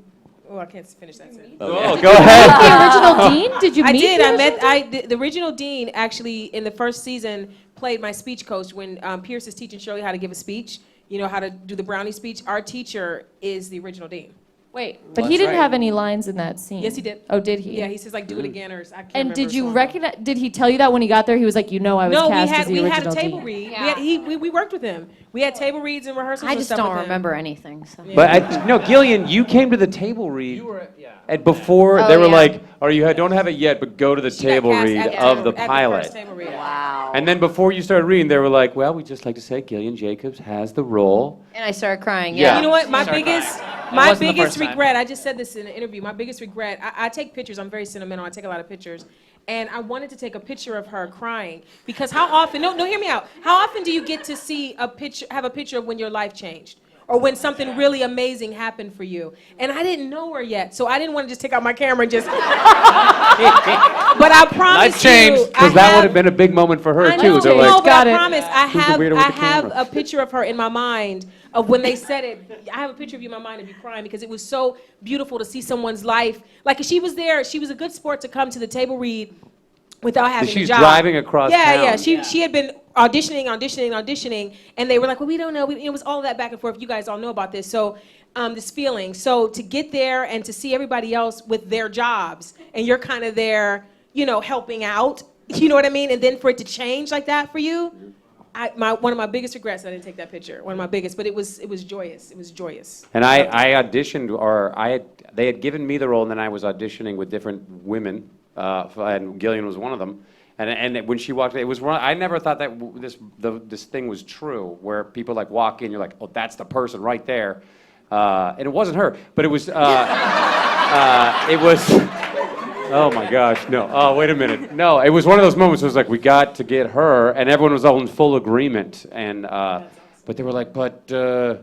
S6: Oh, I can't finish that sentence.
S3: Oh, go ahead.
S5: the original Dean? Did you
S6: I
S5: meet
S6: did.
S5: the
S6: I
S5: original
S6: met the original Dean actually in the first season played my speech coach when Pierce is teaching Shirley how to give a speech. You know how to do the brownie speech. Our teacher is the original Dean.
S5: Wait, but
S2: Well,
S5: he
S2: that's
S5: didn't
S2: right.
S5: have any lines in that scene.
S6: Yes, he did.
S5: Oh, did he?
S6: Yeah, he says like do it again or I can't
S5: And
S6: remember
S5: did
S6: his
S5: you
S6: song.
S5: recognize? Did he tell you that when he got there? He was like, I was
S6: No,
S5: cast as the
S6: we
S5: original
S6: had a table
S5: Dean.
S6: read.
S7: Yeah.
S6: We worked with him. We had table reads and rehearsals.
S7: I
S6: and
S7: just
S6: stuff
S7: don't
S6: with him.
S7: remember anything. So.
S3: But no, Gillian, you came to the table read. And before
S7: Oh,
S3: they were
S7: yeah.
S3: like, don't have it yet, but go to the
S6: She got
S3: table
S6: cast
S3: read
S6: at
S3: of the
S6: first
S3: pilot.
S6: table read.
S1: Wow.
S3: And then before you started reading, they were like, well, we'd just like to say Gillian Jacobs has the role.
S7: And I started crying.
S3: Yeah.
S7: Yeah.
S6: You know what? My
S4: Sorry,
S6: biggest,
S4: It
S6: my
S4: wasn't the
S6: biggest
S4: first time.
S6: regret. I just said this in an interview. My biggest regret. I take pictures. I'm very sentimental. I take a lot of pictures, and I wanted to take a picture of her crying because how often? No, hear me out. How often do you get to see a picture? Have a picture of when your life changed? or when something really amazing happened for you. And I didn't know her yet, so I didn't want to just take out my camera and just. But I promise
S4: Life changed.
S6: you,
S3: Because that would have been a big moment for her
S6: I
S3: too.
S6: know,
S3: They're
S6: no,
S3: like,
S6: but I promise, I
S3: Who's the weirdo with the
S6: have
S3: camera?
S6: a picture of her in my mind of when they said it. I have a picture of you in my mind of you crying because it was so beautiful to see someone's life. Like she was there, she was a good sport to come to the table read without having
S3: she's
S6: a job.
S3: driving across town.
S6: She had been auditioning, and they were like, well, we don't know. It was all that back and forth. You guys all know about this. So this feeling. So to get there and to see everybody else with their jobs, and you're kind of there, helping out. You know what I mean? And then for it to change like that for you, one of my biggest regrets, I didn't take that picture. One of my biggest, but it was joyous. It was joyous.
S3: And I auditioned, they had given me the role, and then I was auditioning with different women, and Gillian was one of them. And when she walked in, it was I never thought that this thing was true, where people like walk in, you're like, oh, that's the person right there, and it wasn't her, but it was. It was. Oh my gosh, no. Oh, wait a minute. No, it was one of those moments. It was like we got to get her, and everyone was all in full agreement, and but they were like,
S7: Well,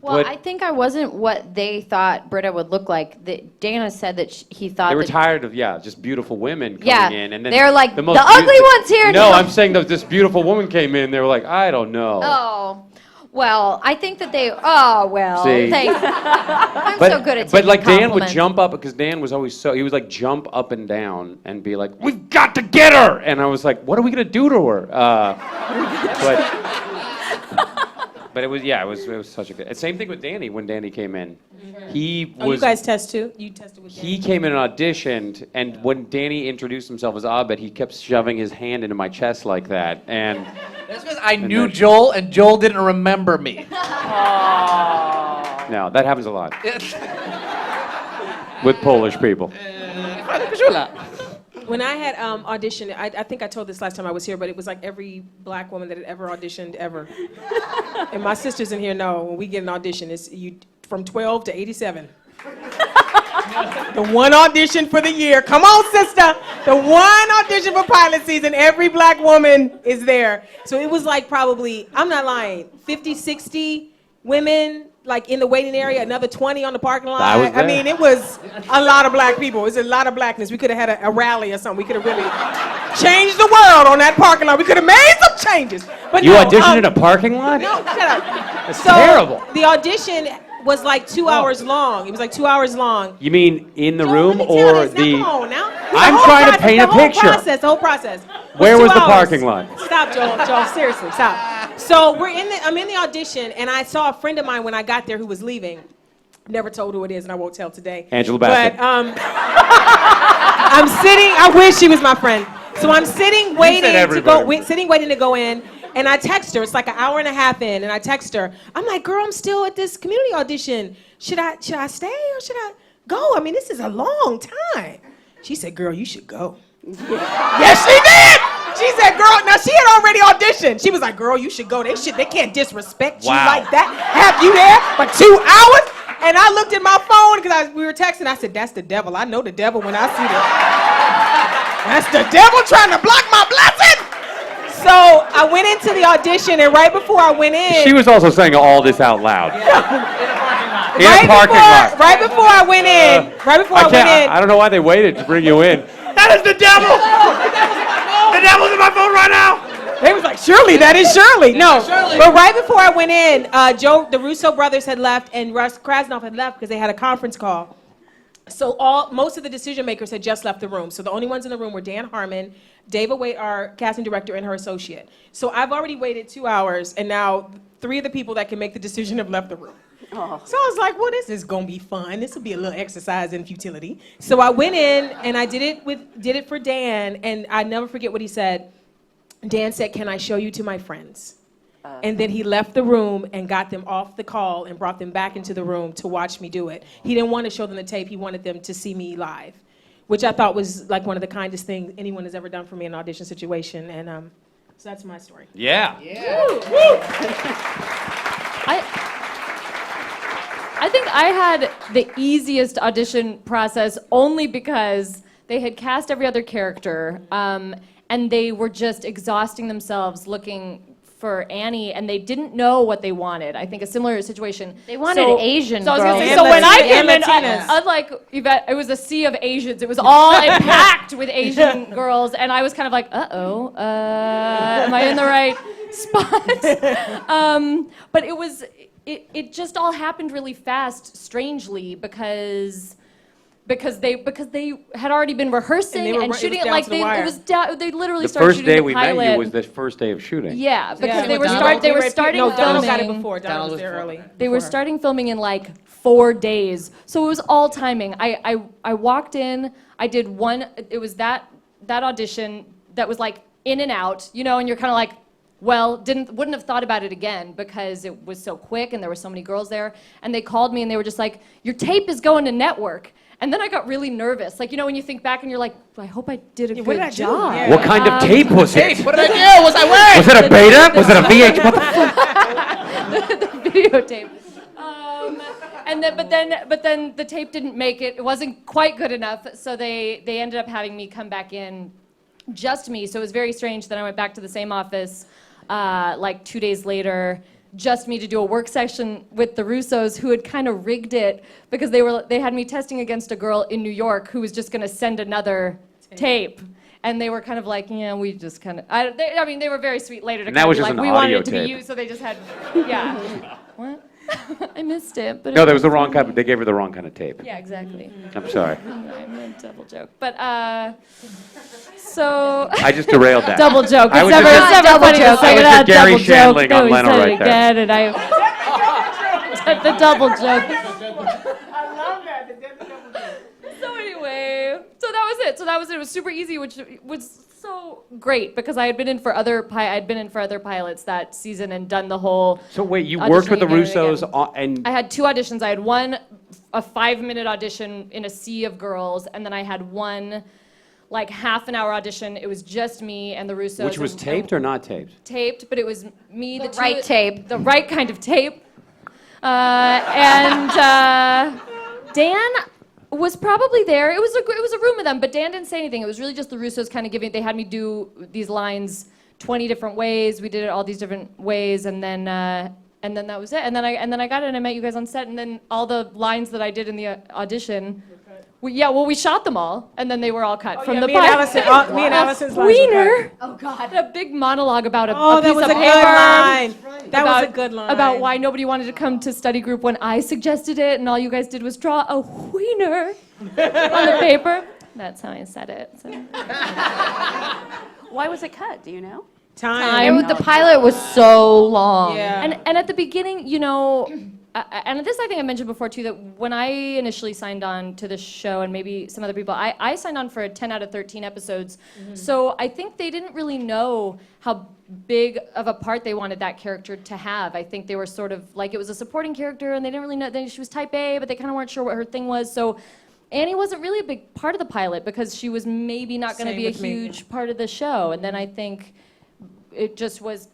S7: I think I wasn't what they thought Britta would look like. Dana said that he thought
S3: they were
S7: that
S3: tired of just beautiful women coming in, and then
S7: they're like,
S3: most
S7: the ugly one's here
S3: No,
S7: now.
S3: I'm saying that this beautiful woman came in. They were like, I don't know.
S7: Oh, well, I think that they. Oh, well,
S3: See?
S7: thank. I'm so good at taking
S3: But like Dan would
S7: compliments.
S3: jump up because Dan was always he would like jump up and down and be like, "We've got to get her!" And I was like, "What are we gonna do to her?" But it was it was such a good. Same thing with Danny when Danny came in. He was.
S6: You guys test too? You tested with
S3: He came in and auditioned, and when Danny introduced himself as Abed, he kept shoving his hand into my chest like that, and.
S4: That's because I knew Joel, and Joel didn't remember me.
S3: No, that happens a lot. With Polish people.
S6: When I had auditioned, I think I told this last time I was here, but it was like every black woman that had ever auditioned ever. And my sisters in here know when we get an audition, it's you from 12 to 87. The one audition for the year. Come on, sister. The one audition for pilot season. Every black woman is there. So it was like probably, I'm not lying, 50, 60 women like in the waiting area, another 20 on the parking lot. I mean, it was a lot of black people. It was a lot of blackness. We could have had a rally or something. We could have really changed the world on that parking lot. We could have made some changes. But
S3: You
S6: no,
S3: auditioned in a parking lot?
S6: No, shut up.
S3: That's terrible.
S6: The audition was like 2 hours long. It was like 2 hours long.
S3: You mean in the
S6: Joel,
S3: room
S6: let me tell
S3: or
S6: this. Now,
S3: the?
S6: come on now.
S3: I'm trying to paint a picture.
S6: The whole process.
S3: Where was
S6: 2
S3: the
S6: hours.
S3: parking lot?
S6: Stop, Joel, seriously, stop. So I'm in the audition, and I saw a friend of mine when I got there who was leaving. Never told who it is, and I won't tell today.
S3: Angela Bassett.
S6: But I'm sitting. I wish she was my friend. So I'm sitting waiting to go in. And I text her. It's like an hour and a half in, and I text her. I'm like, girl, I'm still at this community audition. Should I stay or should I go? I mean, this is a long time. She said, girl, you should go. Yes, she did. She said, girl, now she had already auditioned. She was like, girl, you should go. They can't disrespect you like that. Have you there for 2 hours? And I looked at my phone because we were texting. I said, that's the devil. I know the devil when I see that. That's the devil trying to block my blessing. So I went into the audition, and right before I went in,
S3: She was also saying all this out loud. In a parking lot.
S6: Right before I went in,
S3: I don't know why they waited to bring you in. That is the devil! The devil's in my phone right now!
S6: they was like, Shirley, that is Shirley. No, but right before I went in, the Russo brothers had left, and Russ Krasnoff had left because they had a conference call. So most of the decision makers had just left the room. So the only ones in the room were Dan Harmon, Dava Wait, our casting director, and her associate. So I've already waited 2 hours, and now 3 of the people that can make the decision have left the room. Oh. So I was like, well, this is gonna be fun. This will be a little exercise in futility. So I went in and I did it for Dan, and I never forget what he said. Dan said, can I show you to my friends? And then he left the room and got them off the call and brought them back into the room to watch me do it. He didn't want to show them the tape. He wanted them to see me live, which I thought was like one of the kindest things anyone has ever done for me in an audition situation. And so that's my story.
S3: Yeah.
S5: I think I had the easiest audition process only because they had cast every other character, and they were just exhausting themselves looking for Annie, and they didn't know what they wanted. I think a similar situation.
S7: They wanted Asian
S5: so I was gonna
S7: girls.
S5: say, so when I came in,
S6: Latinas.
S5: unlike Yvette, it was a sea of Asians. It was all packed with Asian girls, and I was kind of like, am I in the right spot? But it just all happened really fast, strangely, because they had already been rehearsing
S6: And they were-
S5: and
S6: it
S5: shooting
S6: was
S5: it
S6: down
S5: like
S6: to the wire.
S5: they literally
S3: The
S5: started
S3: first
S5: shooting
S3: day
S5: the
S3: we
S5: pilot.
S3: met you was the first day of shooting.
S5: Yeah, because they were
S6: Donald
S5: starting
S6: No, Donald got it
S5: filming.
S6: before. Donald was there early.
S5: They were starting filming in like 4 days, so it was all timing. I walked in, I did one. It was that audition that was like in and out, and you're kind of like, well, wouldn't have thought about it again because it was so quick and there were so many girls there. And they called me and they were just like, your tape is going to network. And then I got really nervous. Like, when you think back and you're like, I hope I did a
S6: what
S5: good
S6: did I do?
S5: job.
S6: Yeah.
S3: What kind of tape was it?
S4: What did I do? Was I wearing?
S3: Was it a beta? Was it a VH? What the
S5: The videotape. But then the tape didn't make it. It wasn't quite good enough. So they ended up having me come back in, just me. So it was very strange. Then I went back to the same office like 2 days later, just me to do a work session with the Russos, who had kind of rigged it because they had me testing against a girl in New York who was just going to send another tape. And they were kind of like, yeah, we just kind of. They were very sweet later to
S3: And that
S5: kind
S3: was
S5: of be
S3: just
S5: like,
S3: an
S5: we wanted
S3: audio
S5: it to be
S3: tape.
S5: you, so they just had, yeah. What? I missed it, but
S3: No, that was the wrong kind. They gave her the wrong kind of tape.
S5: yeah, exactly.
S3: I'm sorry.
S5: I meant double joke, but so.
S3: I just derailed that.
S5: Double joke.
S3: I
S5: It's
S3: was
S5: never,
S3: just-
S5: it's never
S7: double
S5: funny to
S7: joke.
S5: say
S3: I was
S5: that.
S3: just Gary
S5: Double joke.
S3: Shandling
S5: No,
S3: on
S5: he
S3: Leno
S5: said
S3: right
S5: it
S3: there.
S5: again, and I. The double joke. So anyway, so that was it. So that was it. It was super easy, which was so great because I had been in for other pilots that season and done the whole.
S3: So wait, you worked with the
S5: auditioning again and
S3: Russos
S5: again.
S3: and
S5: I had 2 auditions. I had one, a 5-minute audition in a sea of girls, and then I had one, like half-an-hour audition. It was just me and the Russos.
S3: which was
S5: and-
S3: taped or not taped?
S5: taped, but it was me, the
S7: right tape.
S5: the right kind of tape. Dan was probably there. It was a room of them, but Dan didn't say anything. It was really just the Russos kind of giving. They had me do these lines 20 different ways. We did it all these different ways, and then that was it. And then I got it, and I met you guys on set, and then all the lines that I did in the audition. We shot them all, and then they were all cut from the
S6: me and
S5: pilot.
S6: Allison, me and Allison's lines were cut.
S5: Wiener. Oh God! A big monologue about a
S6: Oh,
S5: piece
S6: that was
S5: of
S6: a
S5: paper.
S6: good line. That was a good line.
S5: About why nobody wanted to come to study group when I suggested it, and all you guys did was draw a wiener on the paper. That's how I said it. So.
S1: Why was it cut? Do you know?
S6: Time.
S7: The pilot was so long.
S6: Yeah.
S5: And at the beginning, and this I think I mentioned before too, that when I initially signed on to the show, and maybe some other people, I signed on for 10 out of 13 episodes. So I think they didn't really know how big of a part they wanted that character to have. I think they were sort of like, it was a supporting character, and they didn't really know. She was type A, but they kind of weren't sure what her thing was. So Annie wasn't really a big part of the pilot because she was maybe not going to
S6: Same
S5: be a
S6: with me.
S5: huge part of the show. And then I think it just was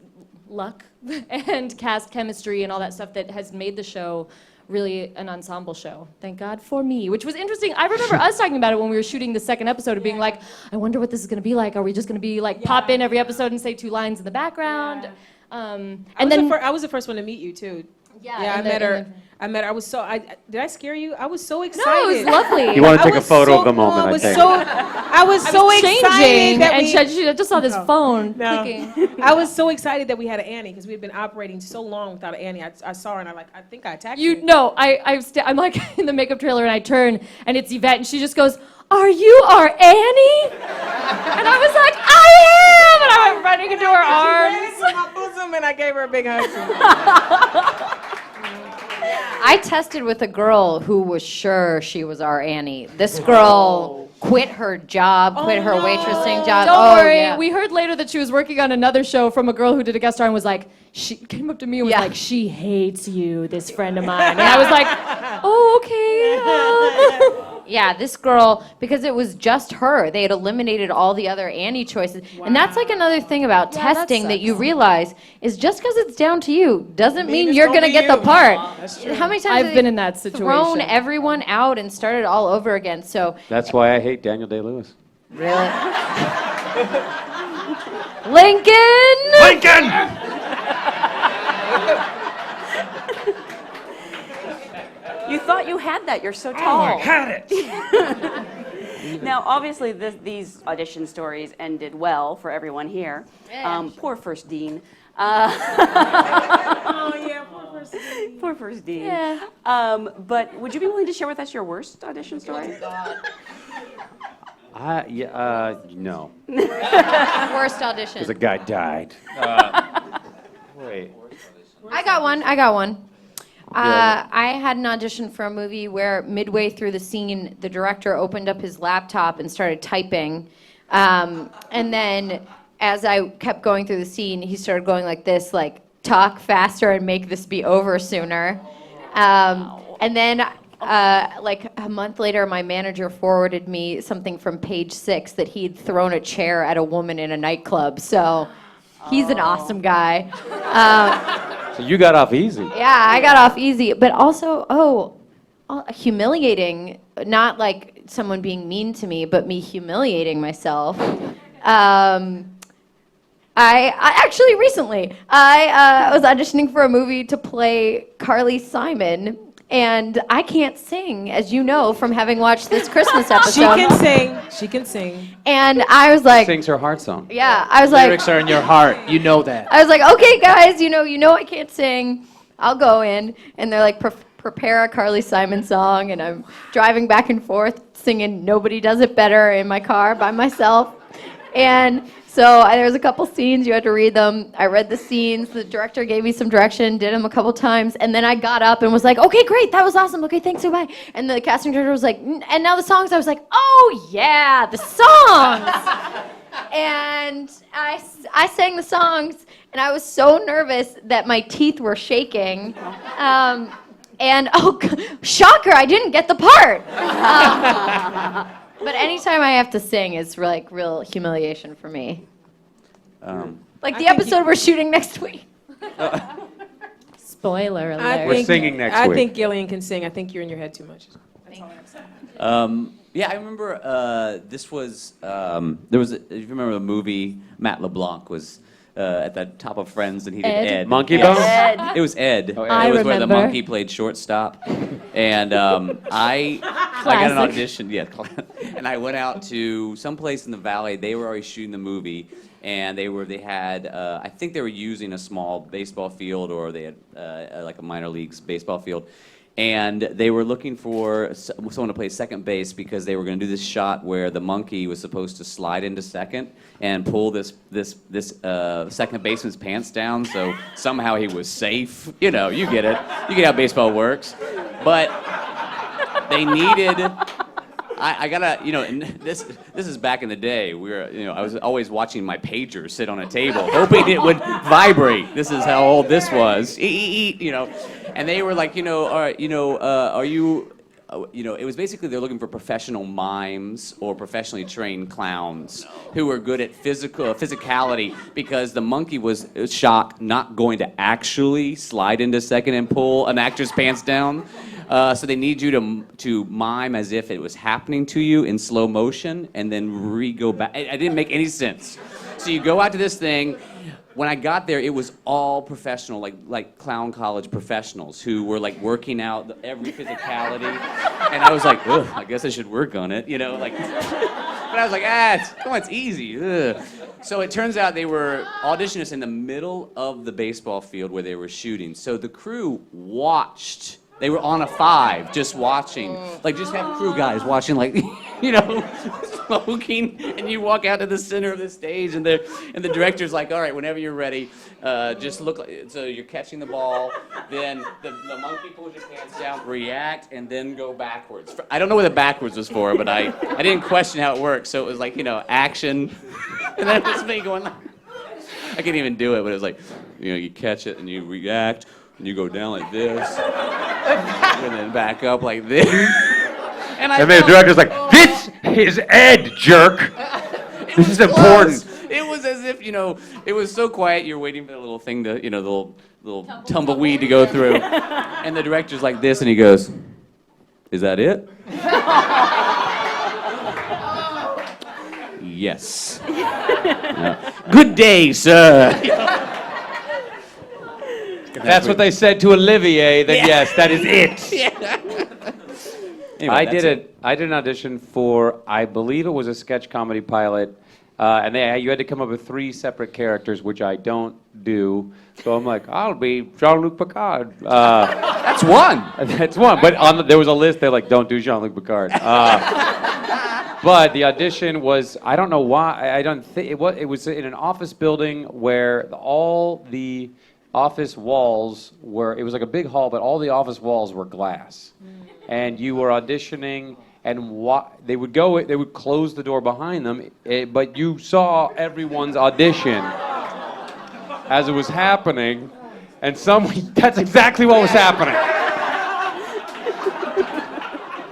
S5: luck and cast chemistry and all that stuff that has made the show really an ensemble show. Thank God for me, which was interesting. I remember us talking about it when we were shooting the second episode of being like, I wonder what this is going to be like. Are we just going to be like pop in every episode and say 2 lines in the background? And then
S6: I was the first one to meet you too. Yeah, I met her. I was so. Did I scare you? I was so excited.
S5: no, it was lovely.
S3: You want to
S6: I
S3: take a
S6: was
S3: photo
S6: so-
S3: of the moment,
S6: no,
S3: I think.
S6: I was so excited
S5: changing,
S6: that
S5: and
S6: we.
S5: she just saw this phone
S6: No.
S5: clicking.
S6: I was so excited that we had an Annie because we had been operating so long without an Annie. I saw her and I think I attacked you.
S5: I'm like in the makeup trailer and I turn and it's Yvette and she just goes, "Are you our Annie?" And I was like, "I am!" And I went running into her arms.
S6: Into my bosom and I gave her a big hug.
S7: I tested with a girl who was sure she was our Annie. This girl quit her job, quit her waitressing job.
S5: Don't worry.
S7: Yeah.
S5: We heard later that she was working on another show from a girl who did a guest star and was like, she came up to me and was
S7: Yeah.
S5: like, "She hates you, this friend of mine." And I was like, "Oh, okay."
S7: Yeah, this girl, because it was just her. They had eliminated all the other Annie choices. And that's like another thing about
S5: Yeah, that
S7: testing that you
S5: sucks.
S7: realize is just because it's down to you doesn't mean
S6: it's
S7: you're
S6: gonna
S7: going to
S6: be
S7: get the
S6: you.
S7: part.
S6: That's true.
S7: How many times
S5: I've
S7: have
S5: been
S7: they
S5: in that situation.
S7: thrown everyone out and started all over again? So,
S3: That's why I hate Daniel Day-Lewis.
S7: really? Lincoln!
S3: Lincoln!
S1: had that. You're so tall.
S3: I had it.
S1: Now, obviously, these audition stories ended well for everyone here.
S7: Yeah,
S1: Poor first dean.
S6: Oh yeah, poor person.
S1: Poor first dean.
S7: Yeah.
S1: But would you be willing to share with us your worst audition story?
S3: No.
S7: Worst audition.
S3: Because a guy died. Wait.
S7: I got one.
S3: Yeah.
S7: I had an audition for a movie where midway through the scene, the director opened up his laptop and started typing. And then as I kept going through the scene, he started going like this, like, talk faster and make this be over sooner. And then like a month later, my manager forwarded me something from Page 6 that he'd thrown a chair at a woman in a nightclub. So he's an awesome guy.
S3: So you got off easy.
S7: Yeah, I got off easy, but also, humiliating. Not like someone being mean to me, but me humiliating myself. I actually recently, I was auditioning for a movie to play Carly Simon, and I can't sing, as you know from having watched this Christmas episode.
S6: She can sing.
S7: And I was like,
S3: Sings her heart song.
S7: yeah, I was like,
S4: Lyrics are in your heart. You know that.
S7: I was like, okay, guys, you know I can't sing. I'll go in. And they're like, prepare a Carly Simon song. And I'm driving back and forth singing Nobody Does It Better in my car by myself. And so there was a couple scenes, you had to read them. I read the scenes, the director gave me some direction, did them a couple times, and then I got up and was like, okay, great, that was awesome, okay, thanks, so bye. And the casting director was like, and now the songs? I was like, oh yeah, the songs! And I sang the songs, and I was so nervous that my teeth were shaking. And shocker, I didn't get the part. But anytime I have to sing is like real humiliation for me. Like the episode we're shooting next week.
S5: Spoiler alert.
S3: We're singing next
S6: I
S3: week.
S6: think Gillian can sing. I think you're in your head too much.
S2: Yeah, I remember this was, there was, if you remember the movie, Matt LeBlanc was at the top of Friends and he did
S5: Ed?
S2: Ed.
S3: Monkey
S2: Yes.
S3: Bone?
S1: Ed.
S2: It was Ed.
S3: Oh, Ed.
S5: I
S2: It was where the
S5: remember.
S2: monkey played shortstop. And I got an
S5: Classic.
S2: audition, yeah, and I went out to someplace in the valley. They were already shooting the movie, and they had I think they were using a small baseball field, or they had like a minor leagues baseball field. And they were looking for someone to play second base because they were going to do this shot where the monkey was supposed to slide into second and pull this second baseman's pants down, so somehow he was safe. You know, you get it. You get how baseball works. But they needed. I gotta, and this is back in the day. I was always watching my pager sit on a table, hoping it would vibrate. This is how old this was. And they were like, are you, it was basically they're looking for professional mimes or professionally trained clowns who were good at physicality, because the monkey was shocked not going to actually slide into second and pull an actor's pants down. So they need you to mime as if it was happening to you in slow motion and then go back. I didn't make any sense. So you go out to this thing. When I got there, it was all professional, like clown college professionals who were like working out every physicality. And I was like, ugh, I guess I should work on it, But I was like, it's easy. Ugh. So it turns out they were auditioning us in the middle of the baseball field where they were shooting. So the crew watched. They were on a 5, just watching. Just have crew guys watching, smoking, and you walk out to the center of the stage, and the director's like, all right, whenever you're ready, just look so you're catching the ball, then the monkey pulls your pants down, react, and then go backwards. I don't know what the backwards was for, but I didn't question how it worked, so it was like, action, and then it was me going, I can't even do it, but it was like, you catch it, and you react, and you go down like this, and then back up like this. And
S3: And then the director's like, this is Ed, jerk. This is important.
S2: It was as if, it was so quiet, you're waiting for the little thing to, the little tumbleweed to go through. And the director's like this, and he goes, is that it? Yes. Yeah. Good day, sir.
S3: If that's what they said to Olivier, then yes, that is it.
S2: Yeah. Anyway,
S3: I
S2: that's
S3: did an audition for, I believe it was a sketch comedy pilot, and you had to come up with 3 separate characters, which I don't do. So I'm like, I'll be Jean-Luc Picard.
S2: That's one.
S3: That's one. But there was a list. They're like, don't do Jean-Luc Picard. But the audition was, I don't know why. I don't think it was in an office building where all the office walls were. It was like a big hall, but all the office walls were glass. And you were auditioning, and they would close the door behind them, but you saw everyone's audition as it was happening, and that's exactly what was happening.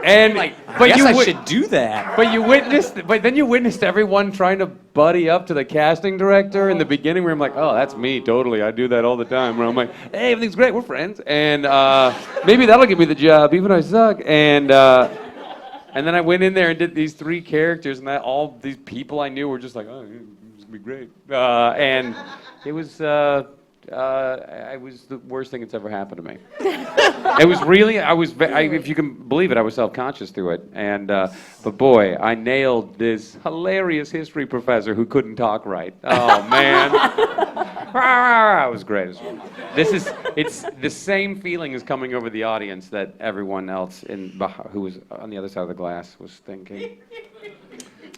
S3: And
S2: I guess I should do that.
S3: but then you witnessed everyone trying to buddy up to the casting director in the beginning, where I'm like, oh, that's me, totally. I do that all the time. Where I'm like, hey, everything's great, we're friends, and maybe that'll give me the job, even though I suck. And then I went in there and did these 3 characters, and all these people I knew were just like, oh, it's gonna be great. And it was. It was the worst thing that's ever happened to me. It was really, if you can believe it, I was self-conscious through it. And, but boy, I nailed this hilarious history professor who couldn't talk right. Oh, man. It was great. It's the same feeling as coming over the audience that everyone else who was on the other side of the glass was thinking.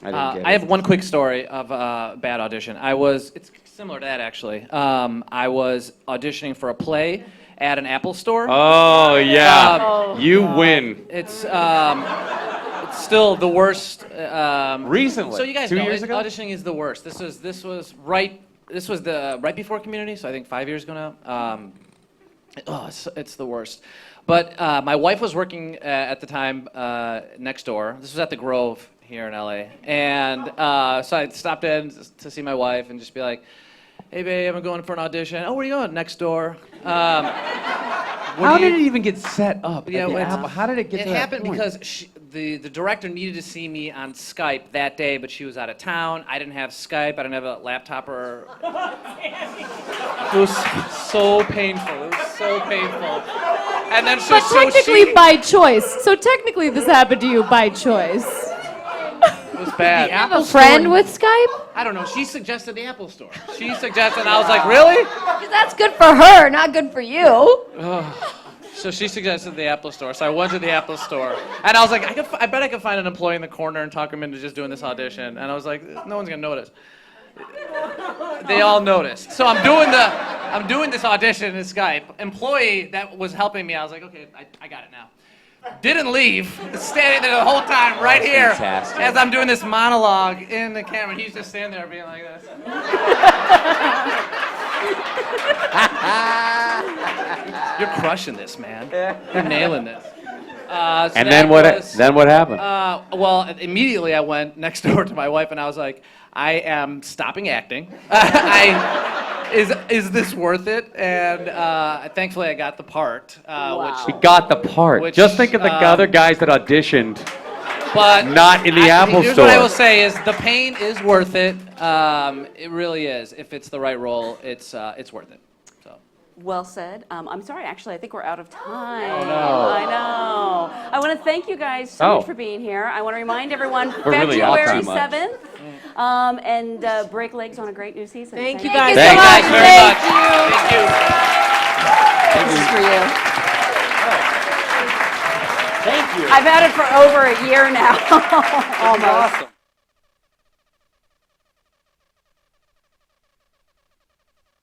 S3: I didn't get it.
S4: I have one quick story of a bad audition. It's similar to that, actually. I was auditioning for a play at an Apple store.
S3: Oh, yeah. You win.
S4: It's still the worst.
S3: Recently?
S4: So you guys
S3: 2
S4: know,
S3: years ago?
S4: auditioning is the worst. This was right before Community, so I think 5 years ago now. It's the worst. But my wife was working at the time next door. This was at the Grove here in LA. And so I stopped in to see my wife and just be like, hey babe, I'm going for an audition. Oh, where are you going? Next door.
S3: How did it even get set up? How did it get to that point?
S4: It happened because the director needed to see me on Skype that day, but she was out of town. I didn't have Skype. I didn't have a laptop or... It was so painful. It was so painful. And then
S5: But technically by choice. So technically this happened to you by choice.
S4: It was bad.
S7: You have a friend with Skype?
S4: I don't know. She suggested the Apple Store. She suggested, and I was like, really?
S7: 'Cause that's good for her, not good for you.
S4: So she suggested the Apple Store. So I went to the Apple Store, and I was like, I bet I could find an employee in the corner and talk him into just doing this audition. And I was like, no one's gonna notice. They all noticed. So I'm doing this audition in Skype. Employee that was helping me, I was like, okay, I got it now. Didn't leave, standing there the whole time right here
S2: fantastic.
S4: as I'm doing this monologue in the camera. He's just standing there being like this. You're crushing this, man. You're nailing this.
S3: And then what happened?
S4: Well, immediately I went next door to my wife and I was like, I am stopping acting. Is this worth it? And thankfully I got the part.
S3: He got the part. Just think of the other guys that auditioned,
S4: but
S3: not in the Apple
S4: here's
S3: Store.
S4: What I will say is the pain is worth it. It really is. If it's the right role, it's worth it. So.
S1: Well said. I'm sorry, actually, I think we're out of time.
S3: Oh, no.
S1: I know. I want to thank you guys so much for being here. I want to remind everyone,
S3: We're really out
S1: February
S3: too much.
S1: 7th, and break legs on a great new season.
S6: Thank you
S7: Thank
S6: guys
S7: you
S6: so
S7: so
S6: much.
S7: much.
S4: Very much.
S7: Thank you.
S4: Thank you.
S1: This is for you.
S2: Thank you.
S1: I've had it for over a year now. Almost.
S2: Awesome.